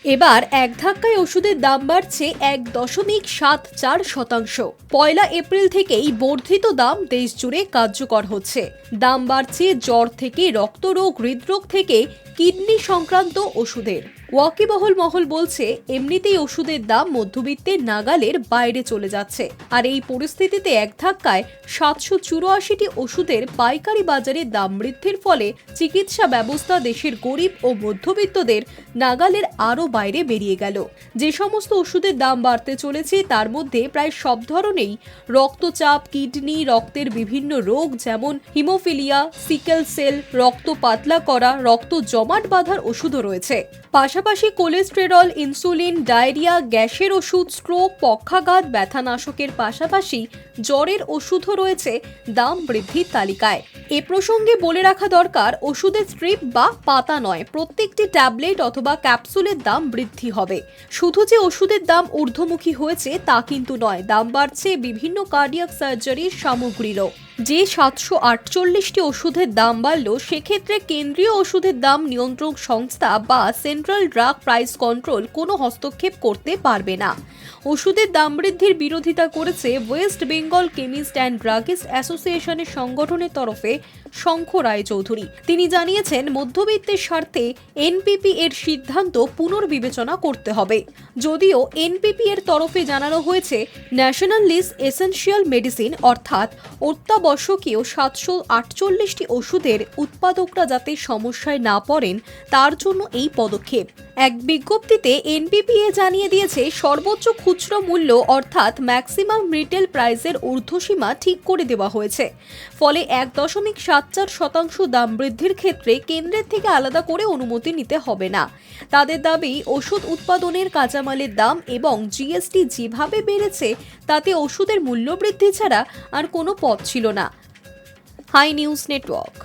এবার এক ধাক্কায় ওষুধের দাম বাড়ছে 1.74%। 1 এপ্রিল থেকেই বর্ধিত দাম দেশ জুড়ে কার্যকর হচ্ছে। দাম বাড়ছে জ্বর থেকে রক্তরোগ, হৃদরোগ থেকে কিডনি সংক্রান্ত ওষুধের। ওয়াকিবহল মহল বলছে এমনিতেই ওষুধের দাম মধ্যবিত্তের নাগালের বাইরে চলে যাচ্ছে। আর এই পরিস্থিতিতে এক ধাক্কায় 784টি ওষুধের পাইকারি বাজারে দাম বৃদ্ধির ফলে চিকিৎসা ব্যবস্থা দেশের গরিব ও মধ্যবিত্তদের নাগালের আরও বাইরে বেরিয়ে গেল। যে সমস্ত ওষুধের দাম বাড়তে চলেছে তার মধ্যে প্রায় সব ধরনেই রক্তচাপ, কিডনি, রক্তের বিভিন্ন রোগ যেমন হিমোফিলিয়া, সিকেল সেল, রক্ত পাতলা করা, রক্ত জমাট বাঁধার ওষুধও রয়েছে। পাশাপাশি কোলেস্টেরল, ইনসুলিন, ডায়রিয়া, গ্যাসের ওষুধ, স্ট্রোক, পক্ষাঘাত, ব্যথানাশকের পাশাপাশি জ্বরের ওষুধও রয়েছে দাম বৃদ্ধির তালিকায়। এ প্রসঙ্গে বলে রাখা দরকার, ওষুধের স্ট্রিপ বা পাতা নয়, প্রত্যেকটি ট্যাবলেট অথবা ক্যাপসুলের দাম বৃদ্ধি হবে। শুধু যে ওষুধের দাম ঊর্ধ্বমুখী হয়েছে তা কিন্তু নয়, দাম বাড়ছে বিভিন্ন কার্ডিয়াক সার্জারির সামগ্রীরও। যে 748টি ওষুধের দাম বাড়ল, সেক্ষেত্রে কেন্দ্রীয় ওষুধের দাম নিয়ন্ত্রক সংস্থা বা সেন্ট্রাল ড্রাগ প্রাইস কন্ট্রোল কোনো হস্তক্ষেপ করতে পারবে না। ওষুধের দাম বৃদ্ধির বিরোধিতা করেছে West Bengal chemist and druggist অ্যাসোসিয়েশনের সংগঠনের তরফে শঙ্খ রায়চৌধুরী। তিনি জানিয়েছেন, মধ্যবিত্তের স্বার্থে এনপিপি এর সিদ্ধান্ত পুনর্বিবেচনা করতে হবে। যদিও এনপিপি এর তরফে জানানো হয়েছে, ন্যাশনাল লিস্ট এসেনশিয়াল মেডিসিন অর্থাৎ অত্যাবশ্যকীয় 748টি ওষুধের উৎপাদকরা যাতে সমস্যায় না পড়েন তার জন্য এই পদক্ষেপ। এক বিজ্ঞপ্তিতে এনপিপিএ জানিয়ে দিয়েছে, সর্বোচ্চ খুচরো মূল্য অর্থাৎ ম্যাক্সিমাম রিটেল প্রাইসের ঊর্ধ্বসীমা ঠিক করে দেওয়া হয়েছে। ফলে 1.74% দাম বৃদ্ধির ক্ষেত্রে কেন্দ্রের থেকে আলাদা করে অনুমতি নিতে হবে না। তাদের দাবি, ওষুধ উৎপাদনের কাঁচামালের দাম এবং জিএসটি যেভাবে বেড়েছে তাতে ওষুধের মূল্য বৃদ্ধি ছাড়া আর কোনো পথ ছিল না। Hi news network.